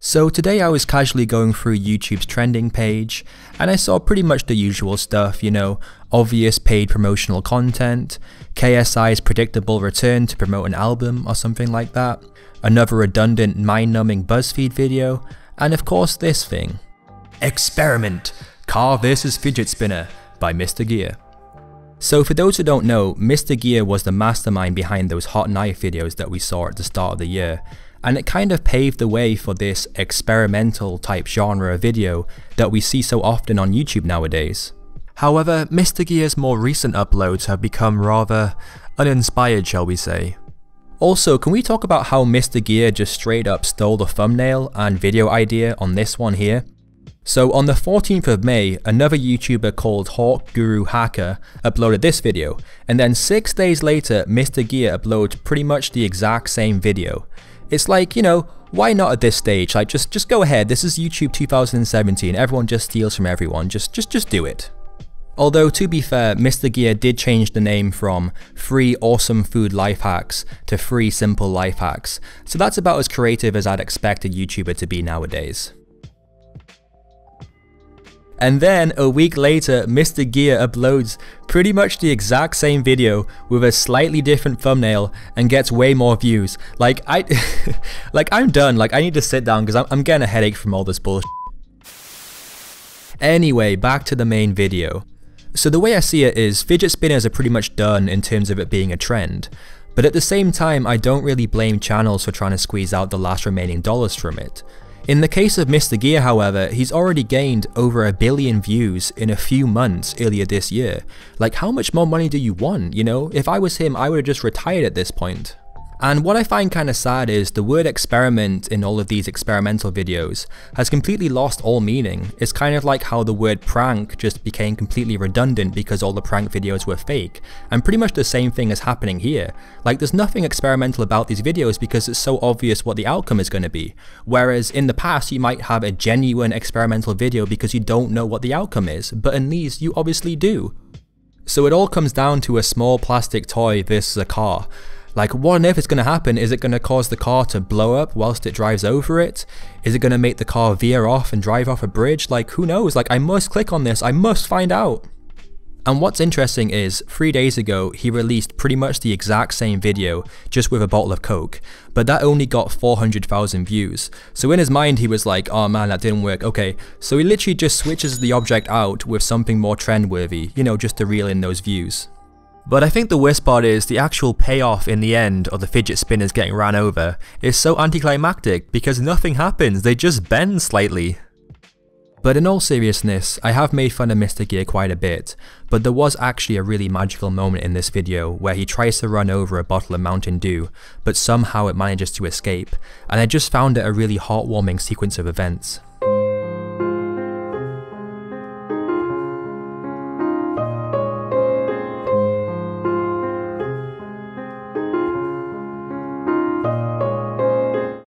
So today I was casually going through YouTube's trending page and I saw pretty much the usual stuff, you know, obvious paid promotional content, KSI's predictable return to promote an album or something like that, another redundant mind-numbing BuzzFeed video, and of course this thing. Experiment! Car vs Fidget Spinner by MrGear. So for those who don't know, MrGear was the mastermind behind those hot knife videos that we saw at the start of the year, and it kind of paved the way for this experimental type genre of video that we see so often on YouTube nowadays. However, MrGear's more recent uploads have become rather uninspired, shall we say. Also, can we talk about how MrGear just straight up stole the thumbnail and video idea on this one here? So on the 14th of May, another YouTuber called Hawk Guru Hacker uploaded this video, and then 6 days later MrGear uploads pretty much the exact same video. It's like, you know, why not at this stage? Like just go ahead, this is YouTube 2017, everyone just steals from everyone, just do it. Although to be fair, MrGear did change the name from Free Awesome Food Life Hacks to Free Simple Life Hacks, so that's about as creative as I'd expect a YouTuber to be nowadays. And then a week later, MrGear uploads pretty much the exact same video with a slightly different thumbnail and gets way more views. Like I'm done. Like I need to sit down because I'm getting a headache from all this bullshit. Anyway, back to the main video. So the way I see it is fidget spinners are pretty much done in terms of it being a trend. But at the same time, I don't really blame channels for trying to squeeze out the last remaining dollars from it. In the case of MrGear, however, he's already gained over 1 billion views in a few months earlier this year. Like, how much more money do you want, you know? If I was him, I would have just retired at this point. And what I find kind of sad is the word experiment in all of these experimental videos has completely lost all meaning. It's kind of like how the word prank just became completely redundant because all the prank videos were fake, and pretty much the same thing is happening here. Like there's nothing experimental about these videos because it's so obvious what the outcome is going to be, whereas in the past you might have a genuine experimental video because you don't know what the outcome is, but in these you obviously do. So it all comes down to a small plastic toy versus a car. Like, what on earth is going to happen? Is it going to cause the car to blow up whilst it drives over it? Is it going to make the car veer off and drive off a bridge? Like, who knows? Like, I must click on this. I must find out. And what's interesting is, 3 days ago, he released pretty much the exact same video, just with a bottle of Coke. But that only got 400,000 views. So in his mind, he was like, oh man, that didn't work. Okay, so he literally just switches the object out with something more trend-worthy, you know, just to reel in those views. But I think the worst part is the actual payoff in the end of the fidget spinners getting ran over is so anticlimactic because nothing happens, they just bend slightly. But in all seriousness, I have made fun of MrGear quite a bit, but there was actually a really magical moment in this video where he tries to run over a bottle of Mountain Dew, but somehow it manages to escape, and I just found it a really heartwarming sequence of events.